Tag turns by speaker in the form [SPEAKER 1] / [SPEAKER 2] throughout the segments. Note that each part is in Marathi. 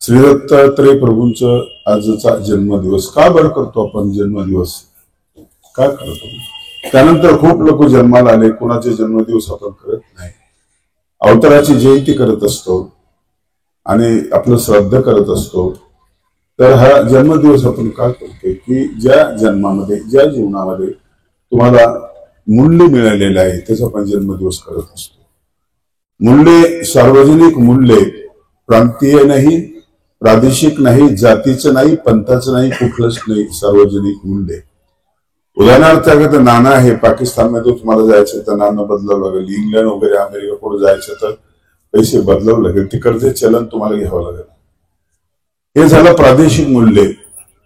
[SPEAKER 1] श्री दत्तात्रय प्रभूंचा आजचा जन्मदिवस का बरं करतो आपण? जन्मदिवस का करतो? त्यानंतर खूप लोक जन्माला आले, कोणाचे जन्मदिवस आपण करत नाही. अवताराची जयंती करत असतो आणि आपलं श्राद्ध करत असतो. तर हा जन्मदिवस आपण का करतो की ज्या जन्मामध्ये, ज्या जीवनामध्ये तुम्हाला मूल्य मिळालेलं आहे त्याचा आपण जन्मदिवस करत असतो. मूल्य, सार्वजनिक मूल्य, प्रांतीय नाही, प्रादेशिक नाही, जातीचं नाही, पंथाचं नाही, कुठलंच नाही, सार्वजनिक मूल्य. उदाहरणार्थ अगर नाणं आहे, पाकिस्तानमध्ये तुम्हाला जायचं तर नाणं बदलावं लागेल, इंग्लंड वगैरे अमेरिका पुढे जायचं तर पैसे बदलावं लागेल, तिकडचे चलन तुम्हाला घ्यावं लागेल. हे झालं प्रादेशिक मूल्य.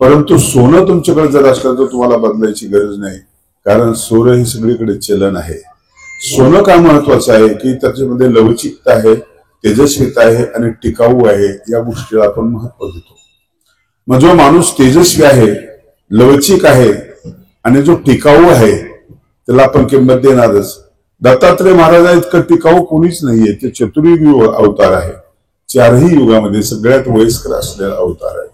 [SPEAKER 1] परंतु सोनं तुमच्याकडे जर असलं तर तुम्हाला बदलायची गरज नाही, कारण सोनं हे सगळीकडे चलन आहे. सोनं का महत्वाचं आहे की त्याच्यामध्ये लवचिकता आहे, तेजस्विता आहे आणि टिकाऊ आहे. या गोष्टीला आपण महत्व देतो. मग जो माणूस तेजस्वी आहे, लवचिक आहे आणि जो टिकाऊ आहे त्याला आपण किंमत देणारच. दत्तात्रय महाराज इतकं टिकाऊ कोणीच नाहीये. ते चतुर्युगी अवतार आहे. चारही युगामध्ये सगळ्यात वयस्कर असलेला अवतार आहे.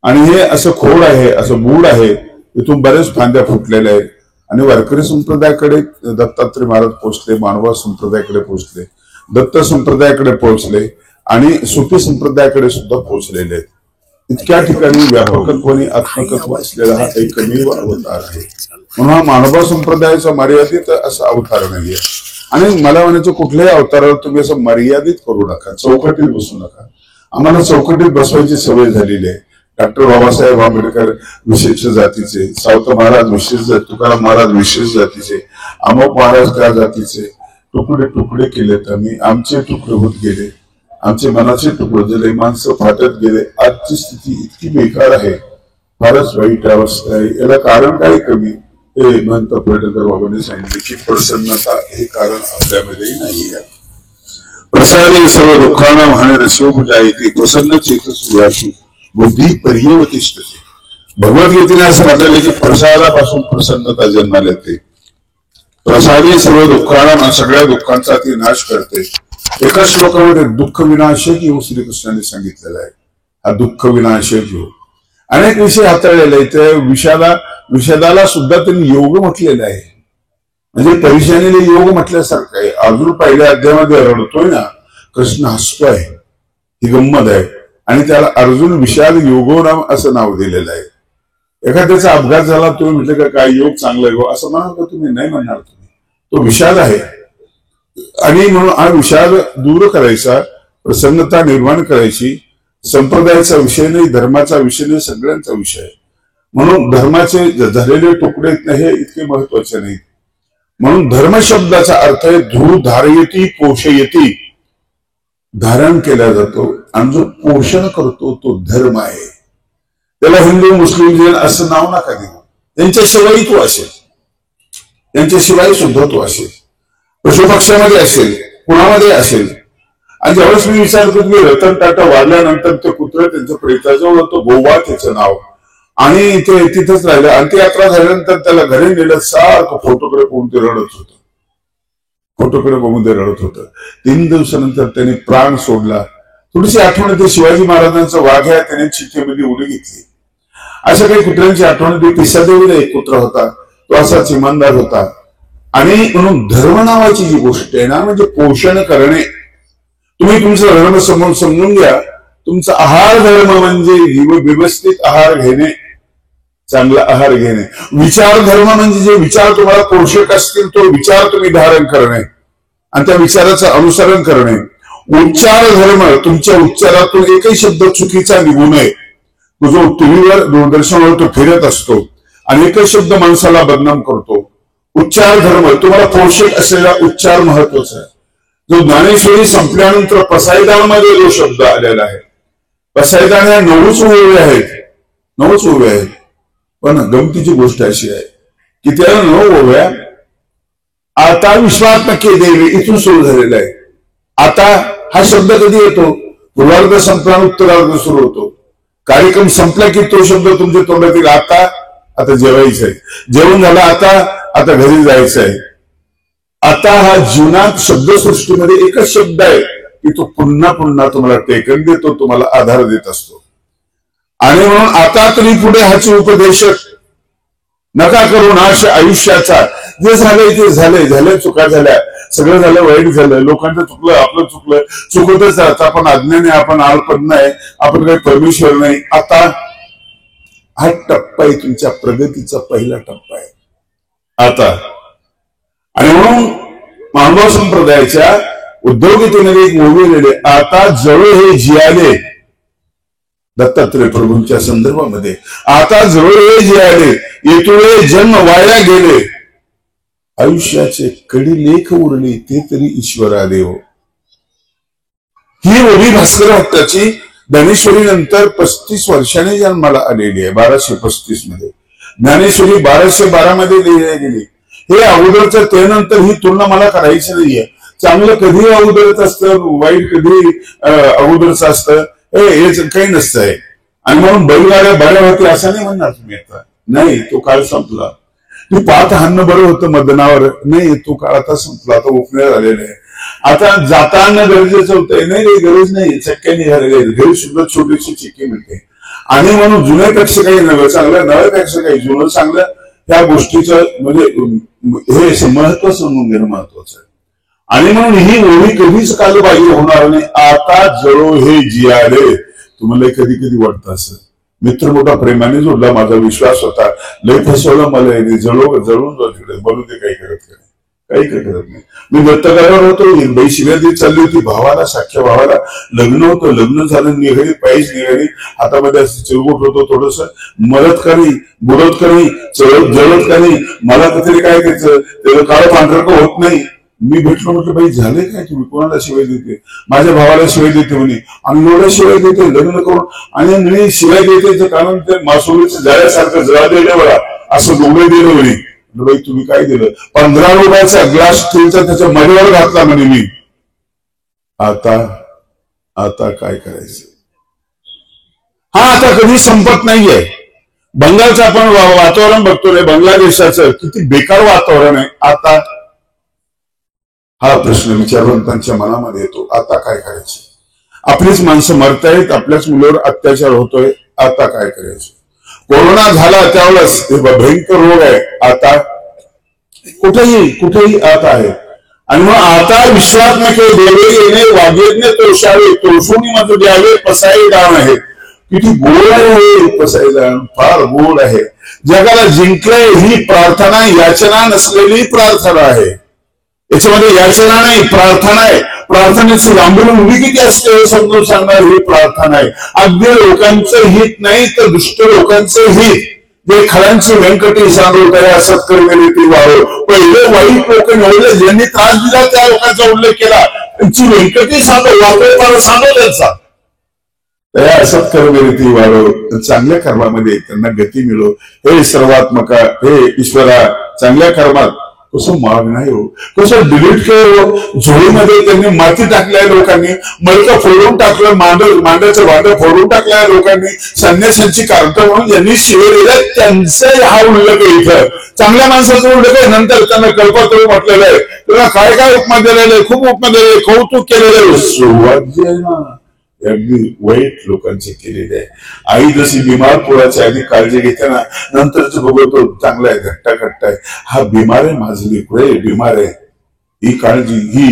[SPEAKER 1] आणि हे असं खोड आहे, असं बूड आहे, इथून बरेच फांद्या फुटलेल्या आहेत. आणि वारकरी संप्रदायाकडे दत्तात्रय महाराज पोहोचले, मानवा संप्रदायाकडे पोहोचले, दत्त संप्रदायाकडे पोहोचले आणि सुफी संप्रदायाकडे सुद्धा पोहोचलेले आहेत. इतक्या ठिकाणी व्यापकत्वाने आत्मकत्व असलेला हा एकमेव अवतार आहे. म्हणून हा मानवा संप्रदायाचा मर्यादित असा अवतार नाहीये. आणि मला म्हणायचं कुठल्याही अवताराला तुम्ही असं मर्यादित करू नका, चौकटीत बसू नका. आम्हाला चौकटीत बसवायची सवय झालेली आहे. डॉक्टर बाबासाहेब आंबेडकर विशेष जातीचे, सावंत महाराज विशेष जाती, तुकाराम महाराज विशेष जातीचे, अमोक महाराज त्या जातीचे. तुकडे तुकडे केलेत आम्ही, आमचे तुकडे होत गेले, आमचे मनाचे तुकडे झाले, माणसं फाटत गेले. आजची स्थिती इतकी बेकार आहे, फारच वाईट अवस्था आहे. याला कारण काय कमी? हे महंत पेडणेकर बाबांनी सांगितले की प्रसन्नता हे कारण आपल्यामध्ये नाही आहे. प्रसादे सर्व दुःखाना वाहने शिवपूजायते प्रसन्न चेत सुयासु बुद्धी पर्यवतिष्ठते. भगवद्गीतेने असं म्हटलेलं की प्रसादापासून प्रसन्नता जन्माला येते. प्रसादे सर्व दुःखाना, सगळ्या दुःखांचा ती नाश करते. एका श्लोकामध्ये दुःख विनाशक योग श्रीकृष्णाने सांगितलेला आहे. हा दुःख विनाशक योग अनेक विषय हाताळलेले आहेत. त्या विषादाला सुद्धा त्यांनी योग म्हटलेला आहे. म्हणजे परेशानीला योग म्हटल्यासारखं आहे. अजून पहिल्या अध्यायामध्ये रडतोय ना, कृष्ण हसतोय, ही गंमत आहे. आणि त्याला अर्जुन विषाद योगोनाम असं नाव दिलेलं आहे. एखाद्याचा अपघात झाला, तुम्ही म्हटलं का काय योग चांगला योग असं म्हणाल का? तुम्ही नाही म्हणणार. तुम्ही तो विषाद आहे. आणि म्हणून हा विषाद दूर करायचा, प्रसन्नता निर्माण करायची. संप्रदायाचा विषय नाही, धर्माचा विषय नाही, सगळ्यांचा विषय आहे. म्हणून धर्माचे झालेले तुकडे हे इतके महत्वाचे नाहीत. म्हणून धर्म शब्दाचा अर्थ आहे धू धारयती पोषयती, धारण केला जातो. आणि जो पोषण करतो तो धर्म आहे. त्याला हिंदू मुस्लिम जैन असं नाव नका देऊ. त्यांच्याशिवाय तो असेल, त्यांच्याशिवाय सुद्धा तो असेल, पशुपक्षामध्ये असेल, कुणामध्ये असेल. आणि ज्यावेळेस मी विचार करतो की रतन टाटा वाढल्यानंतर ते कुत्र त्यांचं प्रेताजवळ होतं, गोवा त्याचं नाव, आणि ते तिथंच राहिलं. अंत्ययात्रा झाल्यानंतर त्याला घरी नेलं, सारखं फोटोकडे पाहून ते रडत होतं, फोटोकडे बघून ते रडत होतं. 3 दिवसानंतर त्याने प्राण सोडला. थोडीशी आठवण येते शिवाजी महाराजांचा वाघ्या त्याने चिठ्ठीमध्ये उडी घेतली. अशा काही कुत्र्यांची आठवण येते. पिसादेवीला एक कुत्रा होता, तो असाच इमानदार होता. आणि म्हणून धर्म नावाची जी गोष्ट आहे ना, म्हणजे पोषण करणे. तुम्ही तुमचा धर्म समजून घ्या. तुमचा आहार धर्म म्हणजे व्यवस्थित आहार घेणे, चांगला आहार घेणे. विचार धर्म म्हणजे जे विचार तुम्हाला पोषक असतील तो विचार तुम्ही धारण करणे आणि त्या विचाराचं अनुसरण करणे. उच्चार धर्म, तुमच्या उच्चारातून एकही शब्द चुकीचा निघू नये. तो जो टीव्हीवर दूरदर्शनवर तो फिरत असतो आणि एकही शब्द माणसाला बदनाम करतो. उच्चार धर्म, तुम्हाला पोषक असलेला उच्चार महत्वाचा आहे. जो ज्ञानेश्वरी संपल्यानंतर पसायदानमध्ये जो शब्द आलेला आहे, पसायदान ह्या 9च ओव्या आहेत, 9च ओव्या आहेत. पण गमतीची गोष्ट अशी आहे की त्या 9 ओव्या आता विश्वात्मके देवी इथून सुरू झालेला आहे. आता हा शब्द कधी येतो? पूर्वार्ध संपला, उत्तरार्ध सुरू होतो. कार्यक्रम संपला की तो शब्द तुमच्या तोंडात येईल. आता जेवायचं आहे, जेवण झालं, आता घरी जायचं आहे. आता हा जीवनात शब्दसृष्टीमध्ये एकच शब्द आहे की तो पुन्हा पुन्हा तुम्हाला टेकन देतो, तुम्हाला आधार देत असतो. आणि म्हणून आता तरी पुढे हाचे उपदेशक नका करू नाश आयुष्याचा. जे झालंय ते झालंय, चुका झाल्या, सगळं झालं, वाईट झालं, लोकांचं चुकलं, आपलं चुकलं, चुकतच राहतं. आपण अज्ञानी, आपण अल्पज्ञ आहे, आपण काही परमेश्वर नाही. आता हा टप्पा आहे तुमच्या प्रगतीचा, पहिला टप्पा आहे आता. आणि म्हणून मानव संप्रदायाच्या उद्योगितेमध्ये एक ओवी लिहिले, आता जवळ हे जियाले, दत्तात्रय प्रभूंच्या संदर्भामध्ये, आता जवळ हे जियाले, येतुळे जन्म वाया गेले, आयुष्याचे कडी लेख उरले, ते तरी ईश्वरा देव. ही ओवी भास्कर हट्टाची ज्ञानेश्वरी नंतर 35 वर्षाने जन्माला आलेली आहे, 1235 मध्ये. ज्ञानेश्वरी 1212 मध्ये लिहिली गेली. हे अगोदरचं, त्यानंतर ही तुलना मला करायची नाहीये. चांगलं कधी अगोदरच असतं, वाईट कधी अगोदरच असतं, हे काही नसतंय. आणि म्हणून बैलगाड्या बऱ्या होत्या असं नाही म्हणणार तुम्ही आता. नाही, तो काळ संपला. तू पाहत हाणं बरं होतं मदनावर, नाही, तो काळ आता संपला, आता उपनय झालेला आहे. आता जाता आणणं गरजेचं होतंय, नाही काही गरज नाही, चक्क्या निघालेल्या आहेत, घरी सुद्धा छोटीशी चिक्की मिळते. आणि म्हणून जुन्यापेक्षा काही नवं चांगलं, नव्यापेक्षा काही जुनं चांगलं, त्या गोष्टीचं म्हणजे हे महत्व समजून घेणं महत्वाचं आहे. आणि म्हणून ही ओळी कधीच कालबाह्य होणार नाही. आता जळो हे जियाले. तुम्हाला कधी कधी वाटतं असं, मित्र मोठा प्रेमाने जोडला, माझा विश्वास होता, लय फसवला मला, जळून जाऊ तिकडे, बोलू ते काही करत काही करत नाही. मी दत्तगारावर होतो, बाई शिव्या देत चालली होती भावाला, साख्या भावाला. लग्न होतं, लग्न झालं, निघाली, पायीच निघाली, हातामध्ये असं चिरगुट होतो, थोडस मदत करी, बुडत करी, जळत करी, मला तरी काय द्यायचं, त्याला काळ पांढरक होत नाही. मी भेटलो, म्हटलं बाई झाले काय, तुम्ही कोणाला शिवाय देते? माझ्या भावाला शिवाय देते म्हणे, आणि एवढ्या शिवाय देते लग्न करून. आणि मी शिवाय देते कारण ते मासोळीचं जाळ्यासारखं जळा दिलं बघा, असं डोंगर दिलं म्हणे. बाई तुम्ही काय दिलं? 15 रुपयाचा ग्लास स्टीलचा त्याच्या मडीवर घातला म्हणे मी. आता काय करायचं? हा आता कधी संपत नाहीये. बंगालचं आपण वातावरण बघतो रे, बांगलादेशाचं किती बेकार वातावरण आहे. आता हा प्रश्न विचारवंतांच्या मनामध्ये येतो, आता काय करायचं? आपलीच माणसं मरतायत, आपल्याच मुलावर अत्याचार होतोय, आता काय करायचं? कोरोना झाला त्यावेळेस भयंकर रोग आहे, आता कुठेही आता आहे. आणि मग आता विश्वात्मक देवे येणे, वागेने तोषावे, तोषून मज द्यावे, पसाई दान आहे. किती गोड आहे पसाई दान, फार गोड आहे. जगाला जिंकलंय ही प्रार्थना, याचना नसलेली प्रार्थना आहे. याच्यामध्ये याचना नाही, प्रार्थना आहे. प्रार्थनेची लांबून उभी किती असते हे समजून सांगणार ही प्रार्थना आहे. अगदी लोकांचं हित नाही तर दुष्ट लोकांचं हित. जे खऱ्यांची व्यंकटी सांगत आहे, सत्कर्मी ती वाढव. पहिले वाईट लोक एवढे ज्यांनी त्रास दिला त्या लोकांचा उल्लेख केला, त्यांची व्यंकटी सांगतो, वापरताना सांगतो त्यांचा. त्या सत्कर्मी ती वाढव, चांगल्या कर्मामध्ये त्यांना गती मिळो. हे सर्वात्मका, हे ईश्वरा, चांगल्या कर्मात कसं माग नाही हो, कसं डिलीट केलं. झोळीमध्ये त्यांनी माती टाकल्या लोकांनी, मडकं फोडून टाकलं, मांडाचं भांडं फोडून टाकल्या लोकांनी, संन्यासांची कार्ट म्हणून ज्यांनी शिवे दिल्या त्यांचं हा उल्लेख आहे. इथं चांगल्या माणसाचा उल्लेख आहे. नंतर त्यांना कल्पतरू म्हटलेलं आहे, त्यांना काय काय उपमा दिलेलं आहे, खूप उपमा दिलेलं आहे, कौतुक केलेलं आहे. सुरुवात जी आहे ना अगदी वाईट लोकांची केलेली आहे. आई जशी बिमार पोराची आधी काळजी घेते ना, नंतरच बघतो चांगला आहे, घट्टा आहे, हा बिमार आहे, माझं लेकरू आहे, बिमार आहे, ही काळजी ही.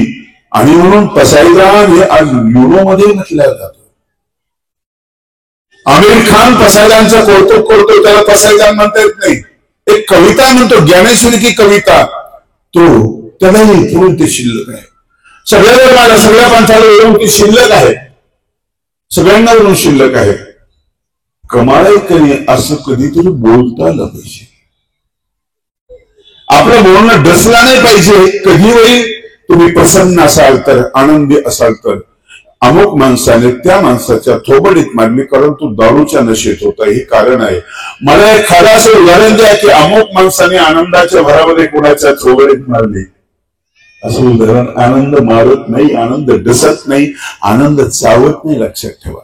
[SPEAKER 1] आणि म्हणून पसायदान हे आज युरोमध्ये म्हटलं जातं. आमिर खान पसायदानचं कौतुक करतो, त्याला पसायदान म्हणता येत नाही. एक कविता म्हणतो, ज्ञानेश्वरी की कविता, तो त्यालाही पूर्ण ते शिल्लक आहे. सगळ्या माणसाला येऊन ती शिल्लक आहे, सगळ्यांना म्हणून शिल्लक आहे. कमाल करी असं कधीतरी बोलता आलं पाहिजे. आपलं बोलणं डसला नाही पाहिजे. कधी वेळी तुम्ही प्रसन्न असाल तर, आनंदी असाल तर, अमुक माणसाने त्या माणसाच्या थोबडीत मारली कारण तो दारूच्या नशेत होता, हे कारण आहे. मला एक खरं असं उदाहरण द्या की अमुक माणसाने आनंदाच्या भरामध्ये कोणाच्या थोबडीत मारली. असं उदाहरण. आनंद मारत नाही, आनंद डसत नाही, आनंद चावत नाही. लक्षात ठेवा.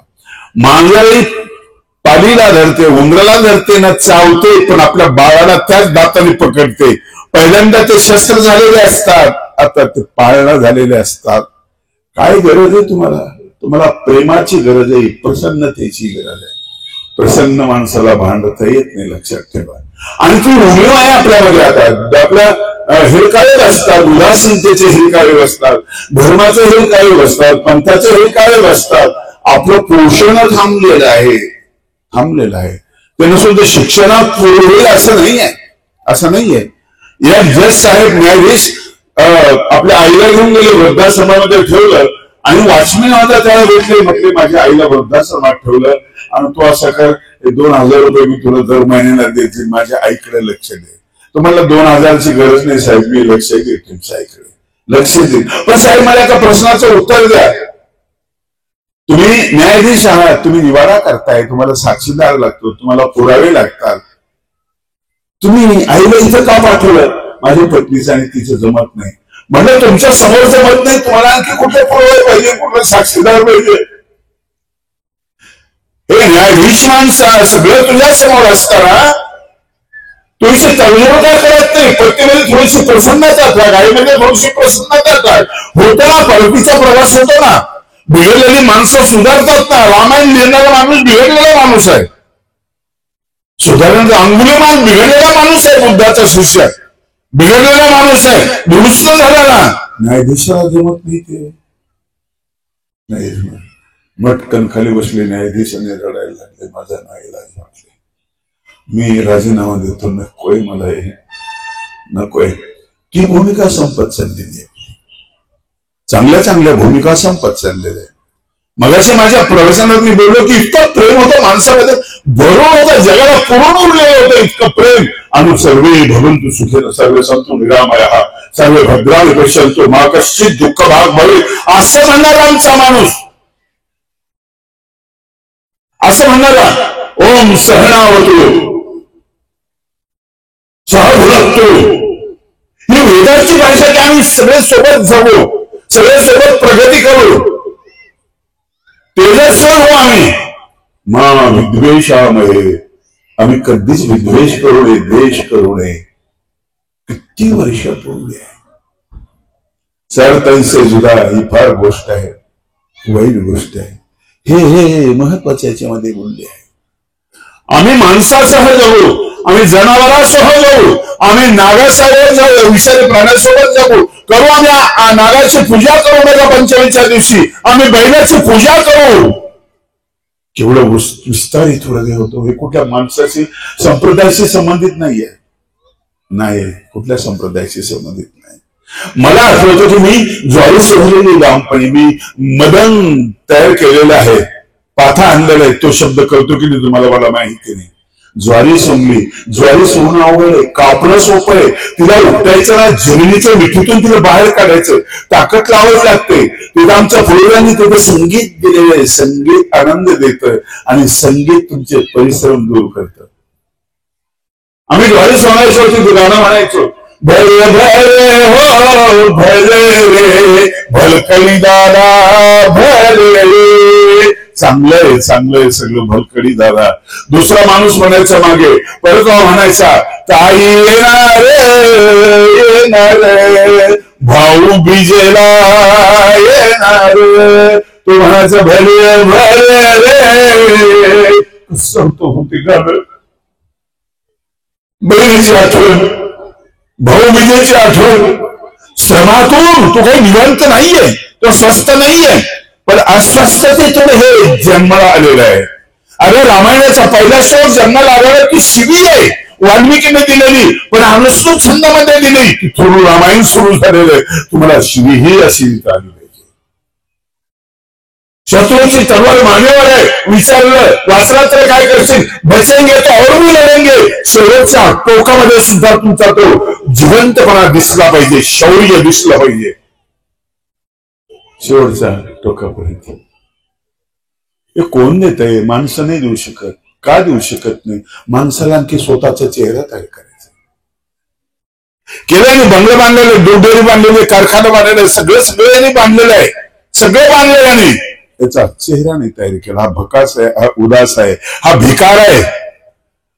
[SPEAKER 1] मांजरी पालीला धरते, उंदराला धरते ना चावते, पण आपल्या बाळाला त्याच दाताने पकडते. पहिल्यांदा ते शस्त्र झालेले असतात, आता ते पाळणा झालेले असतात. काय गरज आहे तुम्हाला? तुम्हाला प्रेमाची गरज आहे, प्रसन्नतेची गरज आहे. प्रसन्न माणसाला भांडता येत नाही, लक्षात ठेवा. आणि ती उणीव आहे आपल्यामध्ये. आता आपल्या हिरकाळे असतात, उदासीनतेचे हिरकाळे असतात, धर्माचे हिरकाळे असतात, पंथाचे हिरकाळे असतात. आपलं पोषण थांबलेलं आहे. ते नसून ते शिक्षणात पुरवेल असं नाहीये, असं नाहीये. या जज साहेब न्यायाधीश आपल्या आईला घेऊन गेले, वृद्धाश्रमामध्ये ठेवलं आणि वॉचमॅन होता, त्याला भेटले, म्हटले माझ्या आईला वृद्धाश्रमात ठेवलं आणि तो असा कर, 2,000 रुपये मी तुला दर महिन्याला देतील, माझ्या आईकडे लक्ष दे. तुम्हाला 2,000ची गरज नाही साहेब, मी लक्ष देईल तुमच्या आईकडे, लक्ष देईल. पण साहेब मला एका प्रश्नाचं उत्तर द्या. तुम्ही न्यायाधीश आहात, तुम्ही निवाडा करताय, तुम्हाला साक्षीदार लागतो, तुम्हाला पुरावे लागतात. तुम्ही आईला इथं का पाठवलं? माझ्या पत्नीचं आणि तिचं जमत नाही. म्हणजे तुमच्या समोर जमत नाही, तुम्हाला आणखी कुठे पुरावे पाहिजे, कुठला साक्षीदार पाहिजे? हे न्यायाधीश माणसा सगळं तुझ्या समोर असताना थोडीशी तळमळ काय करत नाही? पत्नीमध्ये थोडीशी प्रसन्नता टाक, आईमध्ये थोडीशी प्रसन्नता टाक. होतो ना, परतीचा प्रवास होतो ना. बिघडलेली माणसं सुधारतात ना. रामायण लिहिणारा माणूस बिघडलेला माणूस आहे. सुधारणाचा अंगुलीमान बिघडलेला माणूस आहे, बुद्धाचा शिष्य बिघडलेला माणूस आहे, दुरुस्त झालेला. न्यायाधीशाला जमत नाही ते. नाही मटकन खाली बसले न्यायाधीशाने रडायला लागले, माझा नाईलाज वाटले, मी राजीनामा देतो, नकोय मला हे, नकोय. ती भूमिका संपत चाललेली आहे, चांगल्या भूमिका संपत चाललेल्या आहे. मगाशी माझ्या प्रवचनात मी बोललो की इतकं प्रेम होतं माणसामध्ये, भरून होतं, जगाला पुरून उरलेलं होतं इतकं प्रेम. आणि सर्वे भवन्तु सुखेन सर्वे सन्तु निरामयाः सर्वे भद्राणि पश्यन्तु मा कश्चित् दुःख भाग भवेत्, असं म्हणणारा आमचा माणूस, असं म्हणणारा. ओम सहनावतु सहभुनक्तु, ही वेदाची भाषा की आम्ही सगळे सोबत जगू, सगळे सोबत प्रगती करू, तेजस्वी हो आम्ही. मा विद्वेषामये, आम्ही कधीच विद्वेष करू नये, द्वेष करू नये. किती वर्षापूर्वी आहे. सरतैसे जुदा, ही फार गोष्ट आहे, वाईट गोष्ट आहे. हे महत्वाच्या याच्यामध्ये बोलले आहे. आम्ही माणसासह जगू, आम्ही जनावरांसह जगू, आम्ही नागासोबत जाऊ, विषारी प्राण्यासोबत जगू, करू आम्ही नागाची पूजा करू. नका पंचमीच्या दिवशी आम्ही बैलाची पूजा करू. केवढं विस्तारित हृदय होतो. हे कुठल्या माणसाशी संप्रदायाशी संबंधित नाहीये, नाही, कुठल्या संप्रदायाशी संबंधित नाही. मला आठवतं की मी ज्वारी सोडलेली लहानपणी मी मदन तयार केलेला आहे, पाथा आणलेला आहे. तो शब्द करतो की नाही तुम्हाला मला माहिती नाही. ज्वारी सोडली, ज्वारी सोडणं अवघड आहे, कापणं सोपं आहे. तिला उपटायचं ना, जमिनीच्या मिठीतून तिला बाहेर काढायचं, ताकद लावावी लागते. तिथं आमच्या पूर्वजांनी तिथं संगीत दिलेलं आहे. संगीत आनंद देतं आणि संगीत तुमचे परिश्रम दूर करतं. आम्ही ज्वारी सोडायचो, तिथे गाणं म्हणायचो, भले भले हो भले रे भलकडी दादा भले रे. चांगलंय सगळं भलकडी दादा. दुसरा माणूस म्हणायचा मागे, परत म्हणायचा ताई येणार भाऊ बीजेला येणार. तो म्हणायचा भले भले रे. कसं होते गाणं. बहिणीची आठवण, भाऊबीजेची आठवण. श्रमातून तो काही निवांत नाहीये, तो स्वस्त नाहीये, पण अस्वस्थतेतून हे जन्माला आलेलं आहे. अरे रामायणाचा पहिला श्लोक जन्माला आलेला की शिवी आहे, वाल्मिकीने दिलेली, पण अनुष्णू छंदामध्ये दिली. तिथून रामायण सुरू झालेलं आहे. तुम्हाला शिवी ही अशी आली पाहिजे. शत्रूची तलवार मानेवर आहे. विचारलं वाचला तर काय करशील? बचेंगे तो और भी लढेंगे. शेवटच्या टोकामध्ये सुद्धा तुमचा तो जिवंतपणा दिसला पाहिजे, शौर्य दिसलं पाहिजे शेवटच्या टोकापर्यंत. हे कोण देत आहे? माणसं नाही देऊ शकत. का देऊ शकत नाही? माणसाला आणखी स्वतःचा चेहरा तयार करायचा. केल्याने बंगले बांधलेले, दूध बांधलेले, कारखाना बांधलेले, सगळ्यांनी बांधलेलं आहे. सगळे बांधलेल्याने त्याचा चेहरा नाही तयार केला. हा भकास आहे, हा उदास आहे, हा भिकार आहे.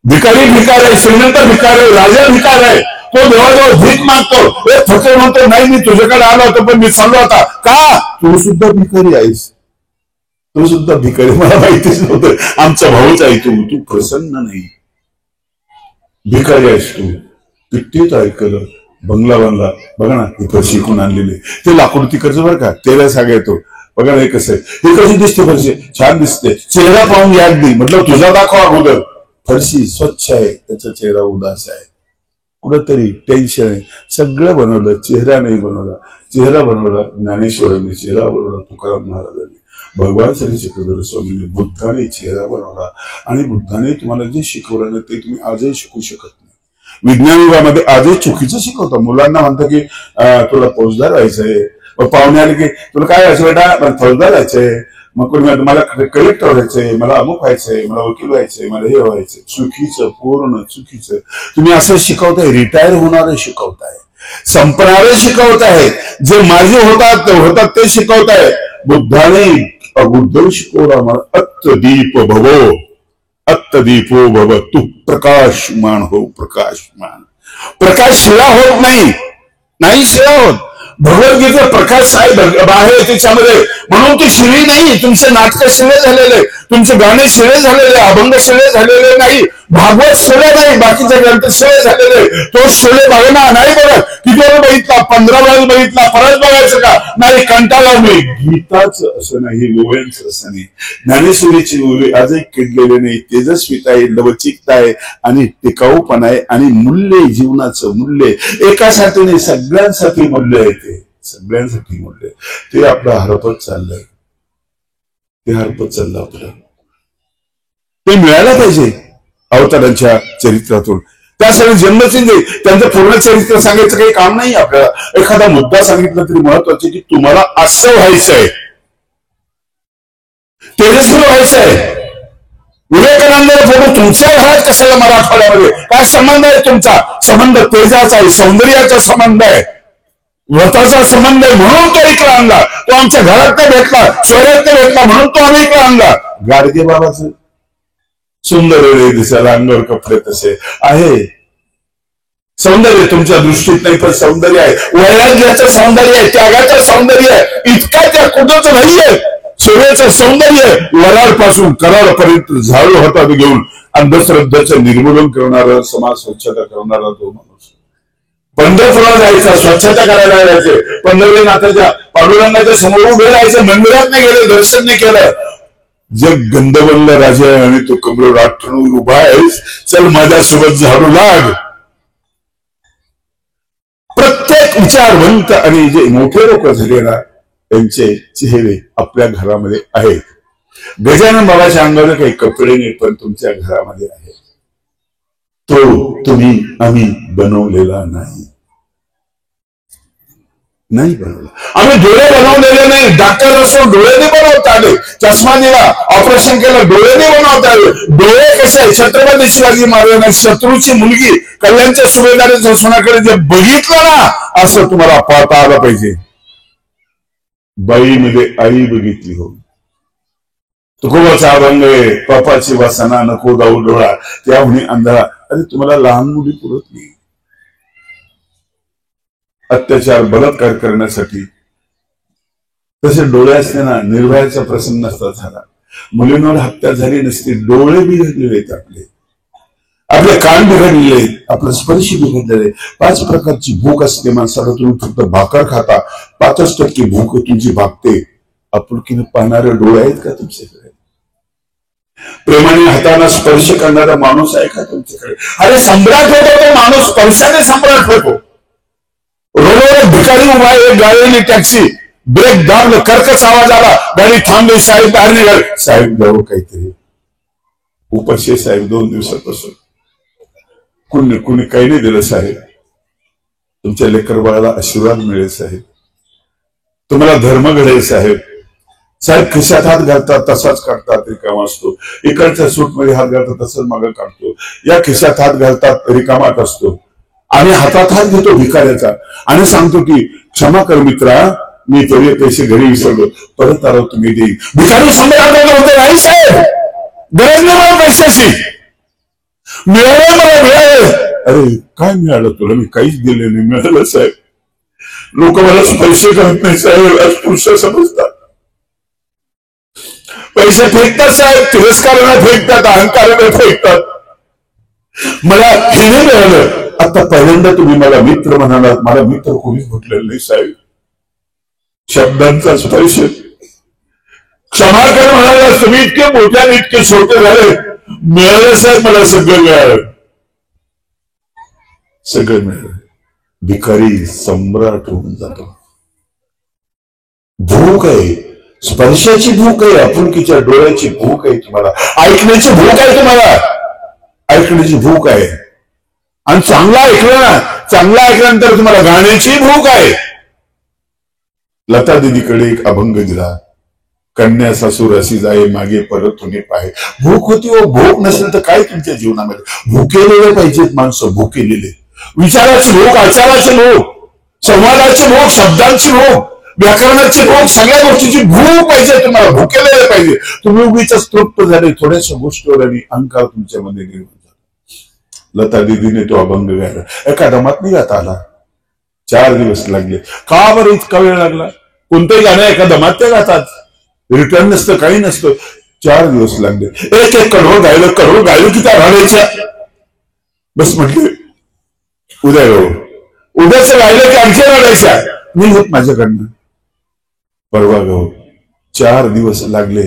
[SPEAKER 1] भिकारी भिकार आहे, श्रीमंत भिकार आहे, राजा भिकार आहे. तो देवाजवळ भीक मागतो. फकीर म्हणतो नाही मी तुझ्याकडे आलो होतो पण मी चाललो होता. का? तू सुद्धा भिकारी आहेस, तू सुद्धा भिकारी. मला माहितीच नव्हतं. आमचा भाऊच आहे तू. तू प्रसन्न नाही, भिकारी आहेस तू. किती ऐकलं, बंगला बांधला. बघा ना इथं शिकून आणलेले ते लाकूड तिकडचं बरं का, तेला सागा येतो. बघा ना कसं आहे, हे कशी दिसते फरशी, छान दिसते. चेहरा पाहून या अगदी म्हटलं तुझा दाखवा अगोदर. फरशी स्वच्छ आहे, त्याचा चेहरा उदास आहे, कुठंतरी टेन्शन आहे. सगळं बनवलं, चेहरा नाही बनवला. चेहरा बनवला ज्ञानेश्वरांनी, चेहरा बनवला तुकाराम महाराजांनी, भगवान श्री चक्रधर स्वामींनी, बुद्धाने चेहरा बनवला. आणि बुद्धाने तुम्हाला जे शिकवलं ना ते तुम्ही आजही शिकू शकत नाही. विज्ञान विभागामध्ये आजही चुकीचं शिकवतं. मुलांना म्हणतं की तुला फौजदार व्हायचंय, पाहुणे आले की तुला काय व्हायचं बेटा, मला फौजदार व्हायचंय. मग कोणी मला कलेक्टर व्हायचंय, मला अमुक व्हायचंय, मला वकील व्हायचंय, मला हे व्हायचंय. चुकीचं, पूर्ण चुकीचं. तुम्ही असं शिकवताय, रिटायर होणारे शिकवताय, संपणारे शिकवताय, जे माझे होतात ते शिकवताय. बुद्धाने बुद्ध शिकवला मला अत्तदीप भवो, अत्तदीपो भव, तू प्रकाशमान हो, प्रकाशमान. प्रकाश शिळा होत नाही शिळा होत. भगवद्गीता प्रकाश साहेब आहे त्याच्यामध्ये, म्हणून ती शिळी नाही. तुमचे नाटक शिळे झालेले, तुमचे गाणे शिळे झालेले, अभंग शिळे झालेले नाही, भागवत शिळे नाही, बाकीचे ग्रंथ शिळे झालेले. तो शिळे बघा नाही बघत, किती वेळ बघितला, 15 वेळा बघितला, परत बघायचं का नाही, कंटाळा नाही. गीताच असं नाही, गोव्यांचं असं नाही. ज्ञानेश्वरीची ओवी आजही किडलेले नाही. तेजस्विता आहे, लवचिकता आहे आणि टिकाऊपणा आहे आणि मूल्य, जीवनाचं मूल्य. एकासाठी नाही, सगळ्यांसाठी मूल्य आहे. ते सगळ्यांसाठी मूल्य, ते आपलं हरपत चाललंय, ते हरपत चाललं आपलं. ते मिळायला पाहिजे अवतारांच्या चरित्रातून. त्यासाठी जन्मसिंह त्यांचं पूर्ण चरित्र सांगायचं काही काम नाही आपल्याला. एखादा मुद्दा सांगितला तरी महत्वाचे की तुम्हाला असं व्हायचंय, तेजस्वी व्हायचंय. विवेकानंदाला फोटो तुमच्या घरात कशाला मराठवाड्यामध्ये? काय संबंध आहे तुमचा? संबंध तेजाचा आहे, सौंदर्याचा संबंध आहे, व्रताचा संबंध आहे, म्हणून तो इकडे आणला. तो आमच्या घरात नाही भेटला, शहरात नाही भेटला, म्हणून तो आम्ही इकडे आणला. गाडगे बाबाचं सुंदर दिसायला, अंगावर कपडे तसे आहे. सौंदर्य तुमच्या दृष्टीत नाही पण सौंदर्य आहे, वैराग्याचं सौंदर्य आहे, त्यागाचं सौंदर्य आहे. इतका त्या कुठंच नाहीये. सेवेचं सौंदर्य वराळपासून कराळपर्यंत झाडू हातात घेऊन अंधश्रद्धाचं निर्मूलन करणारा, समाज स्वच्छता करणारा तो माणूस. पंढरपुरात जायचा, स्वच्छता करायला जायचे, पंढरीनाथाच्या पांडुरंगाच्या समोर उभे राहायचं, मंदिरात नाही गेले, दर्शन नाही केलं. जग गंधवल्ल राजा आहे आणि तो कमरेवर आठवून उभा आहेस, चल माझ्यासोबत झाडू लाग. प्रत्येक विचारवंत आणि जे मोठे लोक झाले ना त्यांचे चेहरे आपल्या घरामध्ये आहेत. गजानन बाबाच्या अंगावर काही कपडे नाही पण तुमच्या घरामध्ये आहे. तो तुम्ही आम्ही बनवलेला नाही बनवला. आम्ही डोळे बनवलेले नाही. डॉक्टर असो डोळे नाही बनवता आले, चष्मा दिला, ऑपरेशन केलं, डोळे नाही बनवता आले. डोळे कसे आहे? छत्रपती शिवाजी महाराजांना शत्रूची मुलगी कल्याणच्या सुभेदाराच्या सोनाकडे जे बघितलं ना, असं तुम्हाला पाहता आलं पाहिजे. बाईमध्ये आई बघितली हो. तुकोबाचा अभंग आहे, पापाची वासना नको जाऊ डोळा, त्यामुळे अंधारा. अरे तुम्हाला लहान मुली पुरत नाही अत्याचार बलात्कार करण्यासाठी. तसे डोळे असते ना, निर्भयाचा प्रसंग नसता झाला, मुलींवर हत्या झाली नसती. डोळे बिघडलेले आहेत आपले कान बिघडलेले आहेत, आपलं स्पर्श बिघडलेले. 5 प्रकारची भूक असते माणसाला. तुम्ही फक्त भाकर खाता, 5% भूक तुमची भागते. आपुलकीने पाहणारे डोळे आहेत का तुमच्याकडे? प्रेमाने हाताना स्पर्श करणारा माणूस आहे का तुमच्याकडे? अरे सम्राट होतो तो माणूस, पैशाने सम्राट होतो. रोडवर भिकारी उभा आहे, गाडीने टॅक्सी, ब्रेक दाबलं, कर्कश आवाज आला, गाडी थांबली, साहेब बाहेर निघाल. साहेब द्यावं काहीतरी. उपाशी साहेब 2 दिवसापासून कुणी काही नाही दिलं साहेब. तुमच्या लेकर बाळाला आशीर्वाद मिळेल साहेब, तुम्हाला धर्म घडेल साहेब. साहेब खिशात हात घालतात तसाच काढतात, रिकामा असतो. इकडच्या सूटमध्ये हात घालतात तसंच मागं काढतो. या खिशात हात घालतात रिकामात असतो. आणि हातात हात घेतो भिकाऱ्याचा आणि सांगतो की क्षमा कर मित्रा, मी तेवढे पैसे घरी विसरलो, परत आलो तुम्ही देईन. भिकारी सम्राट होते नाही साहेब, गरज नाही मला पैशाची. मिळाले मला मिळाले, अरे काय मिळालं तुला? मी काहीच दिले नाही. मिळालं साहेब. लोक मला पैसे करत नाही साहेब, अस्पृश्य समजतात. पैसे फेकतात साहेब, तिरस्काराने फेकतात, अहंकाराने फेकतात. मला हे नाही मिळालं. आता पहिल्यांदा तुम्ही मला मित्र म्हणालात, मला मित्र कोणीच म्हटलेलं नाही साहेब. शब्दांचा स्पर्श. क्षमा कर म्हणाला, तुम्ही इतके मोठ्याने इतके छोटे झाले. मिळालं साहेब, मला सगळं मिळालं. सगळं मिळालं. भिकारी सम्राट होऊन जातो. भूक आहे, स्पर्शाची भूक आहे, आपुलकीच्या डोळ्याची भूक आहे तुम्हाला, ऐकण्याची भूक आहे तुम्हाला, ऐकण्याची भूक आहे. आणि चांगला ऐकलं ना, चांगला ऐकल्यानंतर तुम्हाला गाण्याची भूक आहे. लता दिदीकडे एक अभंग दिला, कन्या सासूर अशी जाय मागे परत होणे पाहे. भूक होती व भूक नसेल तर काय तुमच्या जीवनामध्ये? भुकेलेले पाहिजेत माणसं, भुकेलेले. विचाराची भूक, आचाराची भूक, संवादाची भूक, शब्दांची भूक, व्याकरणाची भूक, सगळ्या गोष्टीची भूक पाहिजे तुम्हाला. भुकेलेले पाहिजे. तुम्ही उगीच तृप्त झाले थोड्याशा गोष्टीवर आणि अहंकार तुमच्यामध्ये निर्माण झाला. लता दिदीने तो अभंग गायला. एका दमात नाही गाता आला, 4 दिवस लागले. का बरं इतका वेळ लागला? कोणतंही गाणं एका दमात ते गातात, रिटर्न नसतं, काही नसतं. 4 दिवस लागले. एक एक कडवं गायलं की त्या राहायच्या. बस म्हटले उद्या गाऊ. उद्याच गायलं की आणखी रडायच्या. नाही होत माझ्याकडनं, परवा गाऊ. 4 दिवस लागले.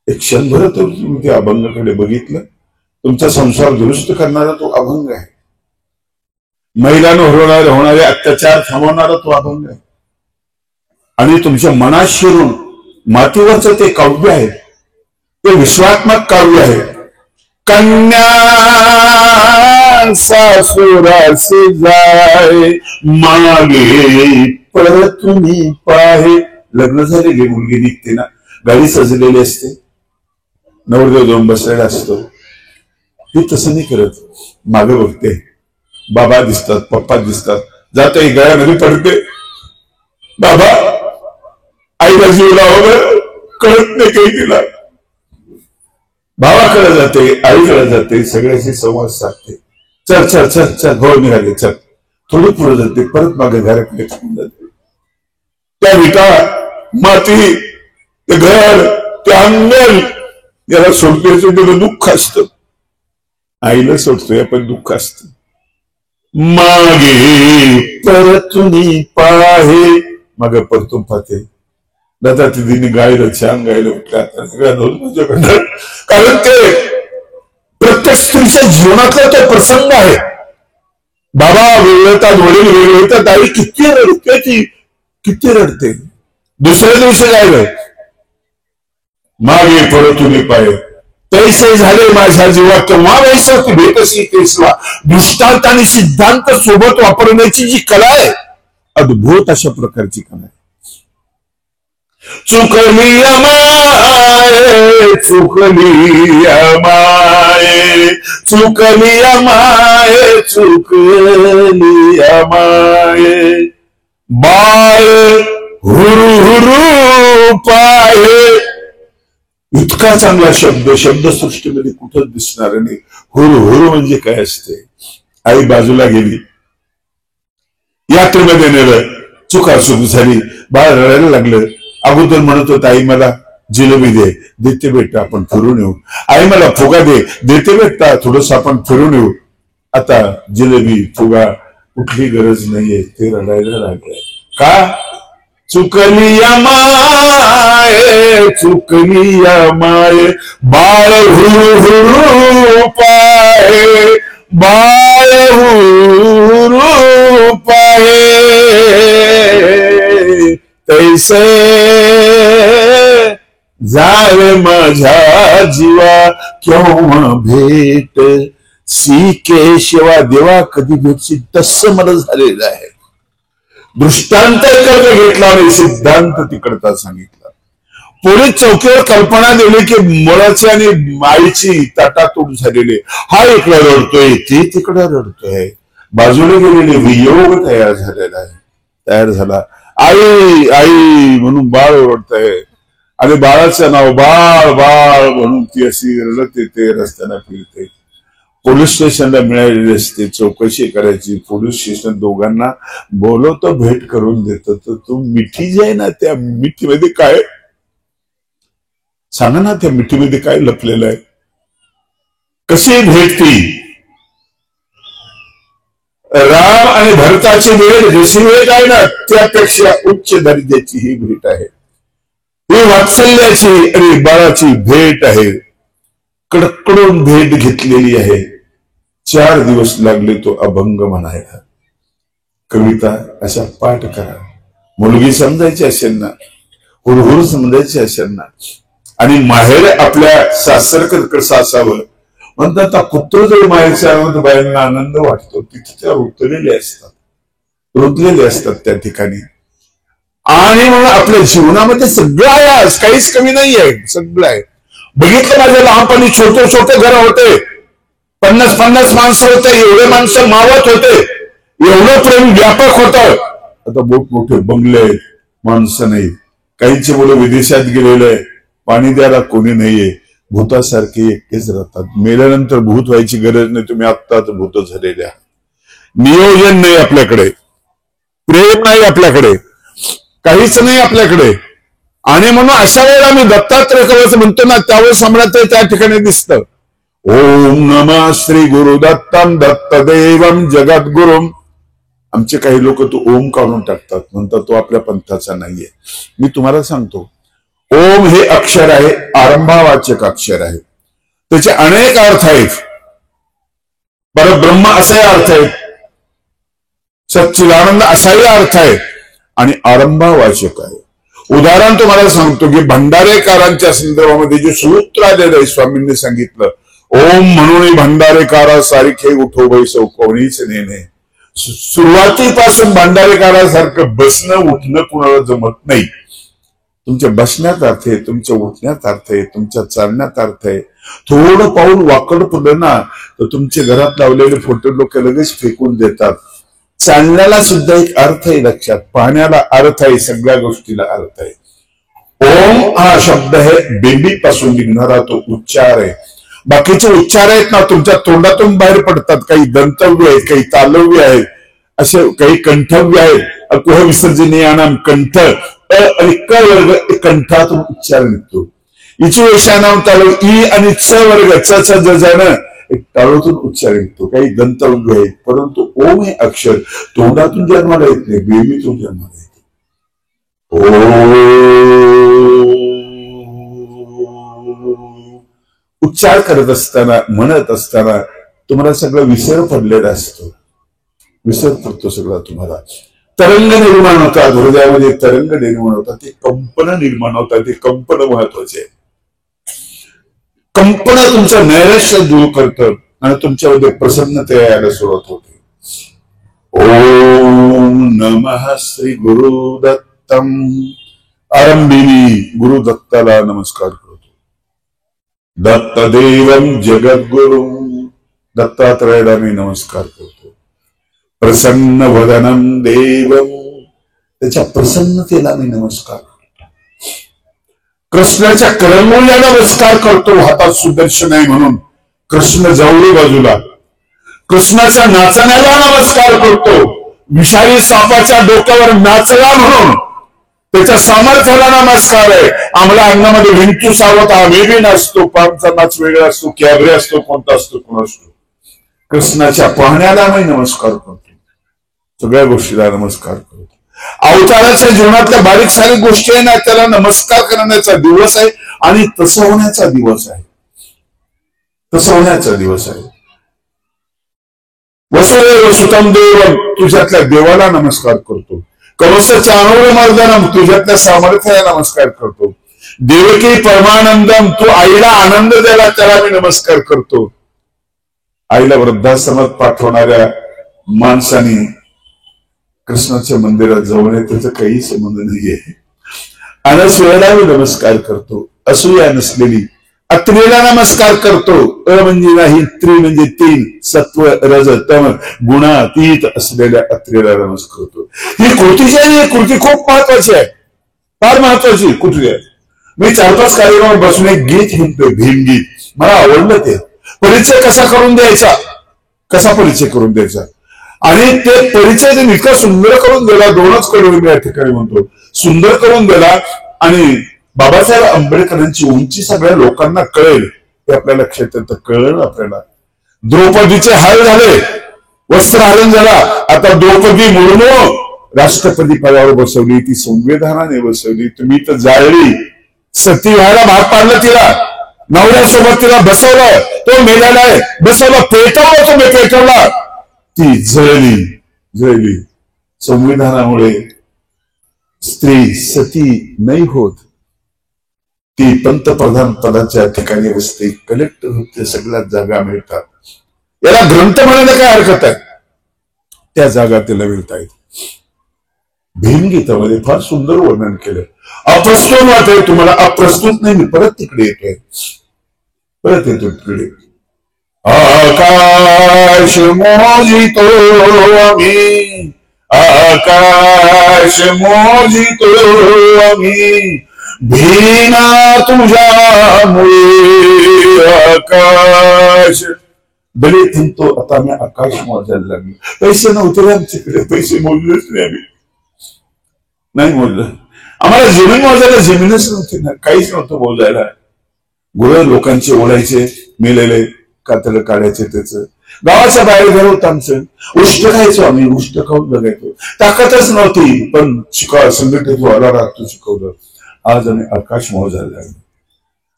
[SPEAKER 1] एक क्षणभर तर तुम्ही त्या अभंगाकडे बघितलं. तुमचा संसार दुरुस्त करणारा तो अभंग आहे. महिलांवर होणारे अत्याचार थांबवणारा तो अभंग आहे. आणि तुमच्या मनात शिरून मातीवरचं ते काव्य आहे, ते विश्वात्मक काव्य आहे. कन्या सासुरास जाय मागे परतुनी पाहे. लग्न झाले गे, मुलगी निघते ना, गाडी सजलेली असते, नवरदेव जाऊन बसलेला असतो. हे तसं नाही करत. मागे बघते, बाबा दिसतात, पप्पा दिसतात, जाते गळ्यामध्ये पडते. बाबा आईला जीव लावलं, कळत नाही काही तिला. भावाकडे जाते, आईकडे जाते, सगळ्याशी संवाद साधते. चल चल चल चल, हो निघाले, चल. थोडी पुढे जाते, परत मागे घराकडे जाते. त्या विटा, माती, ते घर, ते अंगण, याला सोडण्याचं त्याला दुःख असतं. आईला सोडतोय पण दुःख असतं. मागे परतुनी पाहे, मग परतून पाहते. दादा तिने गायलं, छान गायलं. सगळ्या माझ्याकडनं, कारण ते प्रत्येक स्त्रीच्या जीवनातला तो प्रसंग आहे. बाबा वेगळतात, वडील वेगळतात, आई किती रडते, ती किती रडते. दुसऱ्या दिवशी गायलं, मागे परतुनी पाहे, तैसे झाले माझ्या जीवा केव्हा वैसत भेटसी केसवा. दृष्टांत आणि सिद्धांत सोबत वापरण्याची जी कला आहे, अद्भुत अशा प्रकारची कला आहे. चुकली अमाये, चुकली अमाये, चुकली अमाये, चुकली अमाये. बाळ हुरु हुरु पाये. इतका चांगला शब्द शब्दसृष्टीमध्ये कुठंच दिसणार नाही. हुरु हुरु म्हणजे काय असते? आई बाजूला गेली, यात्रेमध्ये नेलं, चुकाचूक झाली, बाळ रडायला लागलं. अगोदर म्हणत होता, आई मला जिलेबी दे, देते बेटा, आपण फिरून येऊ. आई मला फुगा दे, देते बेटा, थोडस आपण फिरून येऊ. आता जिलेबी फुगा कुठली गरज नाहीये, ते रडायला लागलंय. का? चुकली माये, चुकली माये. बाळ हुरु हुरु पाहे, बाळ हुरु पाहे. तैसे जावे माझ्या जीवा केव्हा भेट सी केशवा. देवा कधी भेटशी, तसं मला झालेलं आहे. दृष्टांत इकडचा घेतला आणि सिद्धांत तिकडचा सांगितला. पोलीस चौकीवर कल्पना दिली की मुलाची आणि आईची ताटातूट झालेली. हा इकडे रडतोय, ती तिकडे रडतोय. बाजूला गेलेले वियोग तयार झालेला आहे, तयार झाला. आई आई म्हणून बाळ ओरडतंय आणि बाळाचं नाव बाळ बाळ म्हणून ती अशी रडत येते, रस्त्याला फिरते. पोलीस स्टेशनला मिळालेली असते, चौकशी करायची, पोलीस स्टेशन दोघांना बोलवतं, भेट करून देतं. तर तू मिठी जी आहे ना, त्या मिठीमध्ये काय सांगा ना, त्या मिठीमध्ये काय लपलेलं आहे? कशी भेट ती? राम आणि भरताची भेट जशी भेट आहे ना, त्यापेक्षा उच्च दर्जाची ही भेट आहे. ही वात्सल्याची आणि बाळाची भेट आहे. कडकडून भेट घेतलेली आहे. 4 दिवस लागले तो अभंग म्हणायला. कविता अशा पाठ करा. मुलगी समजायची असेल ना, हुरहुर समजायची असेल ना, आणि माहेर आपल्या सासरकडे सासावं म्हणतात. कुत्र जरी माहेरच्या बायांना आनंद वाटतो, तिथे त्या रुतलेले असतात त्या ठिकाणी. आणि मग आपल्या जीवनामध्ये सगळं आहे, आज काहीच कमी नाही आहे, सगळं आहे. बघितलं माझ्या लहानपणी छोटे छोटे घर होते, 50-50 माणसं होते, एवढे माणसं मावत होते, एवढं प्रेम व्यापक होतं. आता मोठमोठे बंगले, माणसं नाही. काहींची मुलं विदेशात गेलेले, पाणी द्यायला कोणी नाहीये, भूतासारखे एकटेच राहतात. मेल्यानंतर भूत व्हायची गरज नाही, तुम्ही आत्ताच भूत झालेल्या. नियोजन नाही आपल्याकडे, प्रेम नाही आपल्याकडे, काहीच नाही आपल्याकडे. आणि म्हणून अशा वेळेला आम्ही दत्तात्रय कवच म्हणतो ना, त्यावेळेस आम्हाला त्या ठिकाणी दिसतं. ओम नमः श्री गुरुदत्तम दत्तदेवम जगद्गुरुम. आमचे काही लोक तो ओम काढून टाकतात, म्हणतात तो आपल्या पंथाचा नाहीये. मी तुम्हाला सांगतो, ओम हे अक्षर आहे, आरंभावाचक अक्षर आहे. त्याचे अनेक अर्थ आहेत. परब्रह्म असाही अर्थ आहे, सच्चिदानंद असाही अर्थ आहे, आणि आरंभावाचक आहे. उदाहरण तुम्हाला सांगतो की भंडारेकारांच्या संदर्भामध्ये जे सूत्र आलेलं आहे, स्वामींनी सांगितलं, ओम म्हणून भंडारेकारा सारखे उठो बैसो कोणीच नेणे. सुरुवातीपासून भंडारेकारासारखं बसणं उठणं कुणाला जमत नाही. तुमच्या बसण्यात अर्थ आहे, तुमच्या उठण्यात अर्थ आहे, तुमच्या चालण्यात अर्थ आहे. थोडं पाऊल वाकड पडलं ना, तर तुमच्या घरात लावलेले फोटो लोक लगेच फेकून देतात. चालण्याला सुद्धा एक अर्थ आहे लक्षात, पाहण्याला अर्थ आहे, सगळ्या गोष्टीला अर्थ आहे. ओम हा शब्द आहे, बेंबीपासून निघणारा तो उच्चार आहे. बाकीचे उच्चार आहेत ना, तुमच्या तोंडातून बाहेर पडतात. काही दंतव्य आहेत, काही तालव्य आहेत, असे काही कंठव्य आहेत. अकुह विसर्जनीयानाम कंठ, आणि क वर्ग कंठातून उच्चार निघतो. इचुवेशानाम तालव ई आणि च वर्ग च जजानं एक टाळूतून उच्चार निघतो. काही दंतव्य आहेत, परंतु ओम हे अक्षर तोंडातून जन्माला येत नाही, बेंबीतून जन्माला येते. उच्चार करत असताना, म्हणत असताना तुम्हाला सगळं विसर पडलेला असतो, विसर पडतो सगळं तुम्हाला. तरंग निर्माण होतात, हृदयामध्ये तरंग निर्माण होतात, ते कंपन निर्माण होतात. ते कंपन महत्वाचे. कंपन तुमचं नैराश्य दूर करतं आणि तुमच्यामध्ये प्रसन्नता यायला सुरुवात होते. ओम नमः श्री गुरुदत्तम. आरंभिनी गुरुदत्ताला नमस्कार करतो. दत्तदेवम जगद्गुरु, दत्तात्रयाला मी नमस्कार करतो. प्रसन्न वदनम देवम, त्याच्या प्रसन्नतेला मी नमस्कार करतो. कृष्णाच्या करंगोळ्याला नमस्कार करतो. हातात सुदर्शन आहे म्हणून कृष्ण जावळी बाजूला. कृष्णाच्या नाचण्याला नमस्कार करतो. विषारी सापाच्या डोक्यावर नाचला म्हणून त्याच्या सामर्थ्याला नमस्कार आहे. आम्हाला अंगामध्ये विंटू सावत आम्ही बी नाचतो, पामचा नाच वेगळा असतो, कॅबरे असतो, कोणता असतो कोण असतो. कृष्णाच्या पाहण्याला मी नमस्कार करतो, सगळ्या गोष्टीला नमस्कार करतो. अवताराच्या जीवनातल्या बारीक सारीक गोष्टी आहे ना, त्याला नमस्कार करण्याचा दिवस आहे आणि तसं होण्याचा दिवस आहे. तसं होण्याचा दिवस आहे. वसुदेव सुतम देवम, तुझ्यातल्या देवाला नमस्कार करतो. कवच चाणूरमर्दनम, तुझ्यातल्या सामर्थ्याला नमस्कार करतो. देवकी परमानंदम, तू आईला आनंद द्यायला त्याला मी नमस्कार करतो. आईला वृद्धाश्रमात पाठवणाऱ्या माणसाने कृष्णाच्या मंदिरात जाऊन त्याचा काही संबंध नाहीये. अनस वेळेला मी नमस्कार करतो. असूया नसलेली अत्रेला नमस्कार करतो. अ म्हणजे नाही, त्री म्हणजे 3, सत्व रज तम गुणातीत असलेल्या अत्रेला नमस्कार करतो. ही कृतीची आहे, ही कृती खूप महत्वाची आहे, फार महत्वाची कृती आहे. मी 4-5 कार्यक्रम बसून एक गीत म्हणतोय, भीमगीत. मला आवडलं ते. परिचय कसा करून द्यायचा, कसा परिचय करून द्यायचा, आणि ते परिचय त्यांनी इतका सुंदर करून दिला. दोनच कडवं या ठिकाणी म्हणतो, सुंदर करून दिला. आणि बाबासाहेब आंबेडकरांची उंची सगळ्या लोकांना कळेल हे आपल्या लक्षात येतं. कळलं आपल्याला. द्रौपदीचे हाल झाले, वस्त्रहरण झाला. आता द्रौपदी मुर्मू राष्ट्रपती पदावर बसवली, ती संविधानाने बसवली. तुम्ही तर जाळली, सती व्हायला भाग पाडलं तिला, नवऱ्यासोबत तिला बसवलं, तो मेलेला आहे, बसवलं, पेटवलं, तुम्ही पेटवला, ती जळली जळली. संविधानामुळे स्त्री सती नाही होत, ती पंतप्रधान पदाच्या ठिकाणी बसते, कलेक्टर होते, सगळ्यात जागा मिळतात. याला ग्रंथ म्हणायला काय हरकत आहे, त्या जागा तिला मिळतायत. भीमगीतामध्ये फार सुंदर वर्णन केलं. अप्रस्तुत वाटेल तुम्हाला, अप्रस्तुत नाही, मी परत तिकडे येतोय, परत येतो तिकडे. आकाश मोजितो आम्ही, आकाश मोजितो आम्ही, भीमा तुझ्यामुळे आकाश. बरे म्हणतो आता आम्ही आकाश मोजायला लागलो. पैसे नव्हते रे आमच्याकडे, पैसे मोजलेच नाही, आम्ही नाही मोजलं. आम्हाला जमीन मोजायला जमीनच नव्हती ना, काहीच नव्हतं मोजायला. गुरं लोकांचे ओढायचे, मेलेले कातलं काढायचे, त्याच गावाच्या बाहेर घर होतं आमचं. उष्ट खायचो आम्ही, उष्ट खाऊन बघायचो. ताकदच नव्हती, पण संघटित व्हायला लागतो, शिकवलं. आज आम्ही आकाश मोजायला लागलो,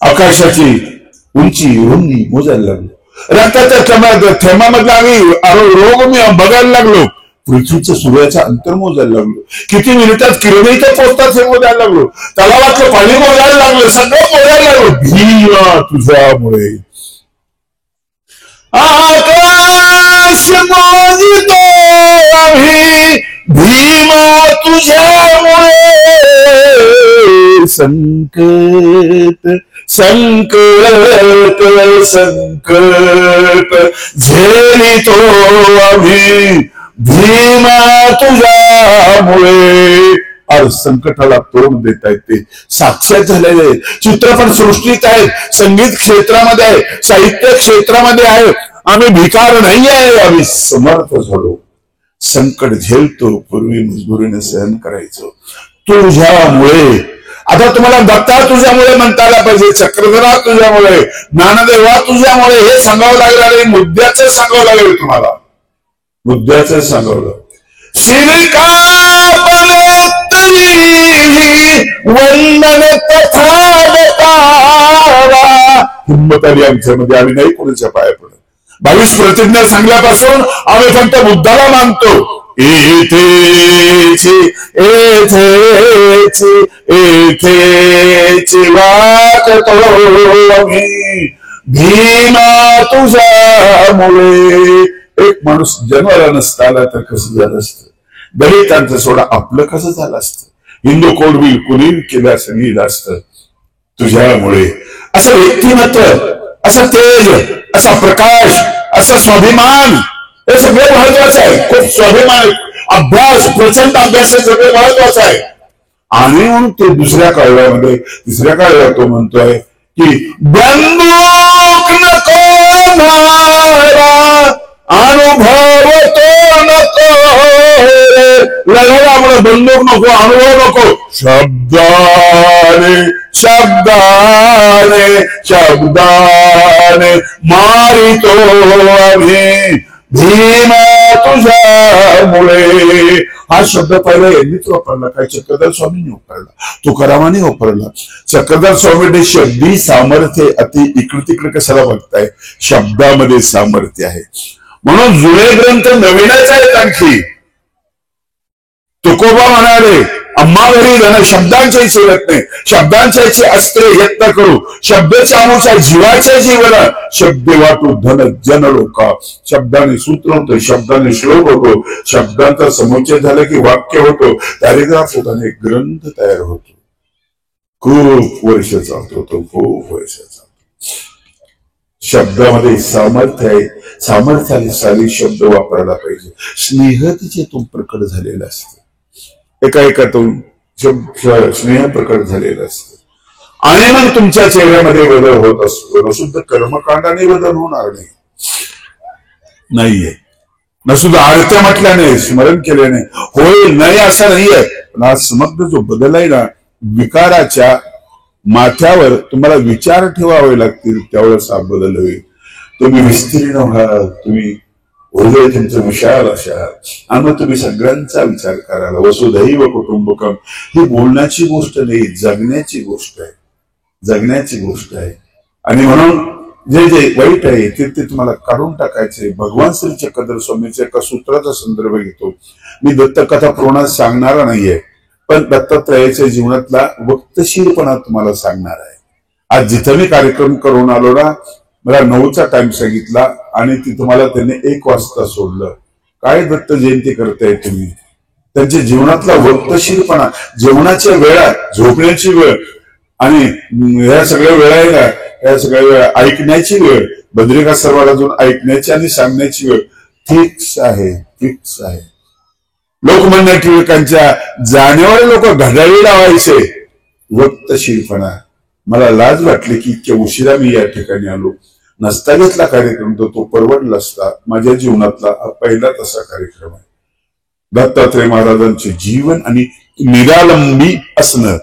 [SPEAKER 1] आकाशाची उंची रुंदी मोजायला लागलो. रक्ताच्या थेंबामधला आम्ही रोग बघायला लागलो. पृथ्वीचं सूर्याचं अंतर मोजायला लागलो. किती मिनिटात किरण इथं पोहोचतात हे मोजायला लागलो. तलावातलं पाणी मोजायला लागलो, सगळं मोजायला लागलो. भीमा तुझ्यामुळे आकाश मोजितो आम्ही, भीमा तुझ्यामुळे संकट संकट संकट झेलितो आम्ही, भीमा तुझ्यामुळे. आज संकटाला तोंड देत आहेत, ते साक्षात झालेले आहेत. चित्रपट सृष्टीत आहेत, संगीत क्षेत्रामध्ये आहे, साहित्य क्षेत्रामध्ये आहे. आम्ही भिकार नाही आहे, आम्ही समर्थ झालो. संकट झेलतो, पूर्वी मजबुरीने सहन करायचो तुझ्यामुळे. आता तुम्हाला दत्ता तुझ्यामुळे म्हणता आला पाहिजे, चक्रधरा तुझ्यामुळे, ज्ञानदेवा तुझ्यामुळे, हे सांगावं लागलं आणि मुद्द्याचं सांगावं लागेल तुम्हाला, मुद्द्याचं सांगवलं. श्रीका वंदन तथागतावा. हिंमत आली आमच्यामध्ये, आम्ही नाही कोणाच्या पाया पडत. 22 प्रतिज्ञा सांगल्यापासून आम्ही फक्त बुद्धाला मानतो. येथेच येथेच येथेच वाटतो आम्ही, भीमा तुझ्यामुळे. एक माणूस जन्माला नसता आला तर कसं झालं असतं, दलितांचं सोडा आपलं कसं झालं असतं, हिंदू कोडविल कुलीन केलं असं लिहिलं असतं. तुझ्यामुळे असं व्यक्तिमत्व, असं तेज, असा प्रकाश, असा स्वाभिमान, हे सगळं महत्वाचं आहे. खूप स्वाभिमान, अभ्यास, प्रचंड अभ्यास, हे सगळं महत्वाचं आहे. आणि म्हणून ते दुसऱ्या काळामध्ये, तिसऱ्या काळात तो म्हणतोय की बंदूक नको मारा, अनुभव तो नको, लढायला म्हणून बंदूक नको, अनुभव नको. शब्दाने शब्दाने शब्दाने मारितो आम्ही, भीमा तुझ्यामुळे. हा शब्द पहिला यांनीच वापरला, काय चक्रधर स्वामींनी वापरला, तुकारामांनी वापरला. चक्रधर स्वामींनी शब्दी सामर्थ्य, अति इकडे तिकडे कशाला बघताय, शब्दामध्ये सामर्थ्य आहे. म्हणून जुने ग्रंथ नवीनच आहेत. आणखी तुकोबा म्हणाले, अम्मा घरी जाणं शब्दांच्या सोडत नाही, शब्दांच्या अस्त्रे यत्न करू, शब्द चामूच्या जीवाच्या जीवन, शब्द वाटू धन जन लोका. शब्दाने सूत्र होतं, शब्दाने श्लोक होतो, शब्दांचा समुच्चय झाला की वाक्य होतो, पॅरेग्राफ होतो आणि ग्रंथ तयार होतो. खूप वर्ष चालतो तो, खूप वर्ष चालतो. शब्दामध्ये सामर्थ्य आहे, सामर्थ्यानुसारी शब्द वापरायला पाहिजे. स्नेह तिच्यातून प्रकट झालेला असतं, एका एकातून स्नेह प्रकट झालेला असतं. आणि मग तुमच्या चेहऱ्यामध्ये बदल होत असतो. शुद्ध कर्मकांडाने बदल होणार नाहीये, न सुद्धा आरत्या म्हटल्याने, स्मरण केल्याने होईल नाही असं नाहीये. पण हा समग्र जो बदल आहे ना, विकाराच्या माथ्यावर तुम्हाला विचार ठेवावे लागतील, त्यावेळेस हा बदल होईल. तुम्ही विस्तीर्ण व्हाल, तुम्ही हृदय तुमचं विशाल असाल, आणि मग तुम्ही सगळ्यांचा विचार कराल. वसुधैव कुटुंबकम ही बोलण्याची गोष्ट नाही, जगण्याची गोष्ट आहे, जगण्याची गोष्ट आहे. आणि म्हणून जे जे वाईट आहे ते तुम्हाला काढून टाकायचे. भगवान श्री चक्रधर स्वामीच्या एका सूत्राचा संदर्भ घेतो. मी दत्तकथा पुराणात सांगणारा नाहीये, पण दत्तात्रयाच्या जीवनातला वक्तशीरपणा तुम्हाला सांगणार आहे. आज जिथं मी कार्यक्रम करून आलो ना, मला 9चा टाइम सांगितला आणि तिथं मला त्यांनी 1 वाजता सोडलं. काय दत्त जयंती करताय तुम्ही? त्यांच्या जीवनातला वक्तशीरपणा, जेवणाच्या वेळा, झोपण्याची वेळ आणि ह्या सगळ्या वेळा आहे ना, या सगळ्या वेळा ऐकण्याची वेळ, बद्रिका सर्वाला जाऊन ऐकण्याची आणि सांगण्याची वेळ फिक्स आहे, फिक्स आहे. लोकमान्य टिळकांच्या जाणेवारे लोक घड्याळी लावायचे. वक्तशीरपणा. मला लाज वाटली की इतक्या उशिरा मी या ठिकाणी आलो. नसता घेतला कार्यक्रम तर तो परवडला असता. माझ्या जीवनातला हा पहिला तसा कार्यक्रम आहे. दत्तात्रय महाराजांचे जीवन आणि निरालंबी असणं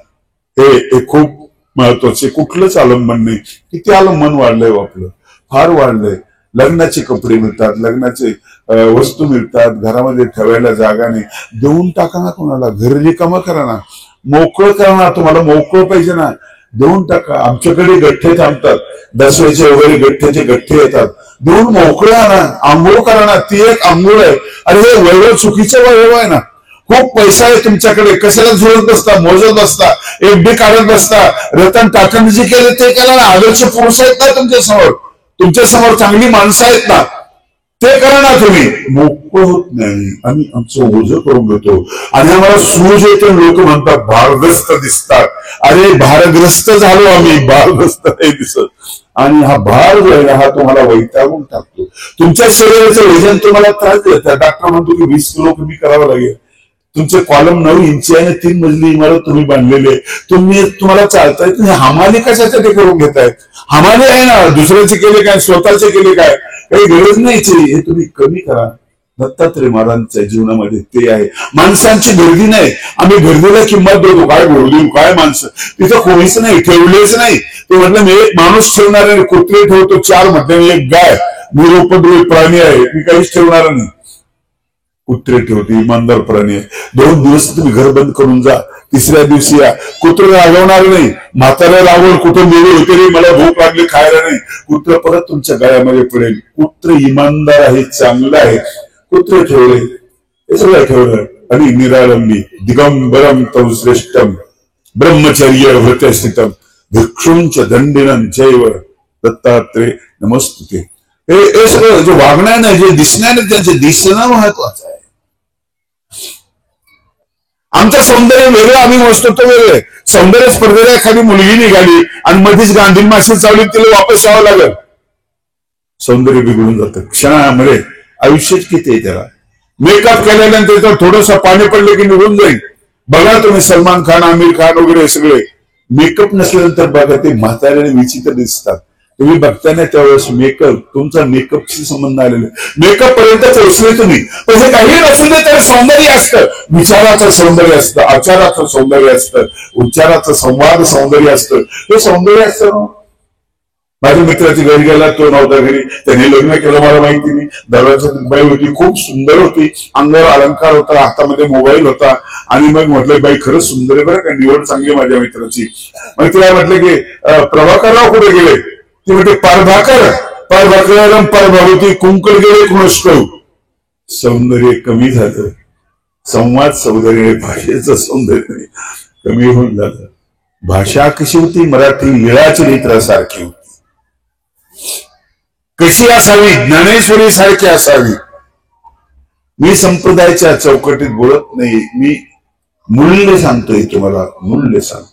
[SPEAKER 1] हे खूप महत्वाचे. कुठलंच आलंबन नाही. किती आलंबन वाढलंय आपलं, फार वाढलंय. लग्नाचे कपडे मिळतात, लग्नाचे वस्तू मिळतात, घरामध्ये ठेवायला जागा नाही. देऊन टाका ना कोणाला, घर रिकामं करा ना, मोकळं करा ना. तुम्हाला मोकळं पाहिजे ना, देऊन टाका. आमच्याकडे गठ्ठे थांबतात, दसऱ्याचे वगैरे गठ्ठ्याचे गठ्ठे येतात. देऊन मोकळं ना, आंघोळ करा ना. ती एक आंघोळ आहे. अरे हे वैभव चुकीचं वैभव आहे ना. खूप पैसा आहे तुमच्याकडे, कशाला झुरत बसता, मोजत बसता, एफडी काढत बसता. रतन टाटांनी जे केले ते करा ना. आदर्श पुरुष आहेत ना तुमच्या समोर, तुमच्या समोर चांगली माणसं आहेत ना, ते करा ना. तुम्ही मोकळं होत नाही. आम्ही आमचं ओझं करून घेतो आणि आम्हाला सूज येते. लोक म्हणतात भारग्रस्त दिसतात. अरे भारग्रस्त झालो आम्ही, भारग्रस्त नाही दिसत. आणि हा भार जो आहे ना, हा तुम्हाला वैतागून टाकतो. तुमच्या शरीराचं वजन तुम्हाला त्रास देतात. डॉक्टर म्हणतो की 20 किलो कमी करावं लागेल. तुमचे कॉलम 9 इंची आहे, 3 मजली इमारत तुम्ही बांधलेले, तुम्हाला चालता येत नाही. हमाली कशासाठी करून घेतायत? हमाली आहे ना, दुसऱ्याचे केले काय, स्वतःचे केले काय, काही गरज नाही. हे तुम्ही कमी करा. दत्तात्रय महाराजांच्या जीवनामध्ये ते आहे. माणसांची गर्दी नाही. आम्ही गर्दीला किंमत देतो. काय गर्दी, काय माणसं, तिथं कोणीच नाही, ठेवलेच नाही. ते म्हटलं मी एक माणूस ठेवणार आहे, कुत्रे ठेवतो 4 मध्ये, एक गाय, निरुपद्रवी प्राणी आहे, मी काहीच ठेवणार नाही. कुत्रे ठेवते, इमानदार प्राणी आहे. 2 दिवस तुम्ही घर बंद करून जा, 3ऱ्या दिवशी या. कुत्र रागवणार नाही. म्हाताऱ्या रागवून कुठं मिळू होते, मला भूक लागली, खायला नाही. कुत्र परत तुमच्या गळ्यामध्ये पडेल. कुत्र इमानदार आहे, चांगलं आहे. कुत्रे ठेवले, हे सगळं ठेवलं. आणि निराळंबी दिगंबरम तव श्रेष्ठम ब्रह्मचर्य व्रतस्थितम भिक्षुंच दंडिनं जैव दत्तात्रय नमस्तुते. हे सगळं जे वागणं नाही, जे दिसणार नाही, त्यांचे दिसणं महत्वाचं आहे. आमचं सौंदर्य वेगळं, आम्ही वस्तुत्व वेगळे. सौंदर्य स्पर्धेला एखादी मुलगी निघाली आणि मध्येच गांधी माशी चावली, तिला वापस यावं लागेल. सौंदर्य बिघडून जातं क्षणामध्ये. आयुष्यच किती आहे त्याला. मेकअप केल्यानंतर थोडंसं पाणी पडलं की निघून जाईल. बघा तुम्ही सलमान खान, आमिर खान वगैरे सगळे मेकअप नसल्यानंतर बघा ते म्हाताऱ्याने विचित्र दिसतात. तुम्ही बघताना त्यावेळेस मेकअप, तुमचा मेकअपशी संबंध आलेला. मेकअप पर्यंत पोहोचले तुम्ही, पण हे काही नसून तरी सौंदर्य असतं. विचाराचं सौंदर्य असतं, आचाराचं सौंदर्य असतं, उच्चाराचं संवाद सौंदर्य असतं. हे सौंदर्य असतं. माझ्या मित्राची घरी गेला, तो नव्हता घरी, त्याने लग्न केलं मला माहिती नाही. दरवाजात बाई होती, खूप सुंदर होती, अंगावर अलंकार होता, हातामध्ये मोबाईल होता. आणि मग म्हटलं बाई खरंच सुंदर आहे बरं का, निवड चांगली माझ्या मित्राची. मग तिला म्हटलं की प्रभाकरराव कुठे गेले? ती म्हणते परभाकर परभावती कुंकड गेले कुणच करू. सौंदर्य कमी झालं. संवाद सौंदर्य, भाषेचं सौंदर्य कमी होऊन झालं. भाषा कशी होती? मराठी लीळाचरित्रासारखी होती. कशी असावी? ज्ञानेश्वरी सारखी असावी. मी संप्रदायाच्या चौकटीत बोलत नाही, मी मूल्य सांगतोय तुम्हाला, मूल्य सांगतो.